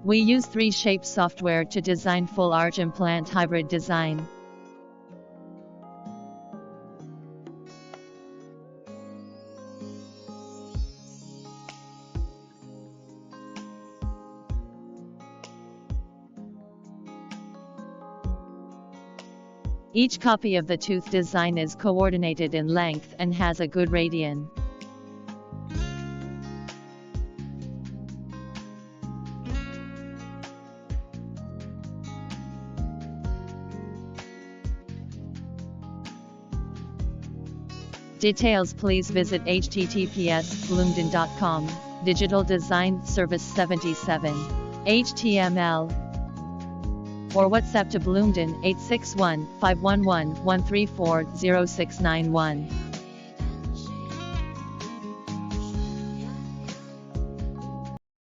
We use 3shape software to design full Arch Implant Hybrid Design. Each copy of the tooth design is coordinated in length and has a good radian. Details please visit https://bloomden.com. Digital Design Service 77. HTML. Or WhatsApp to Bloomden 861-511-134-0691.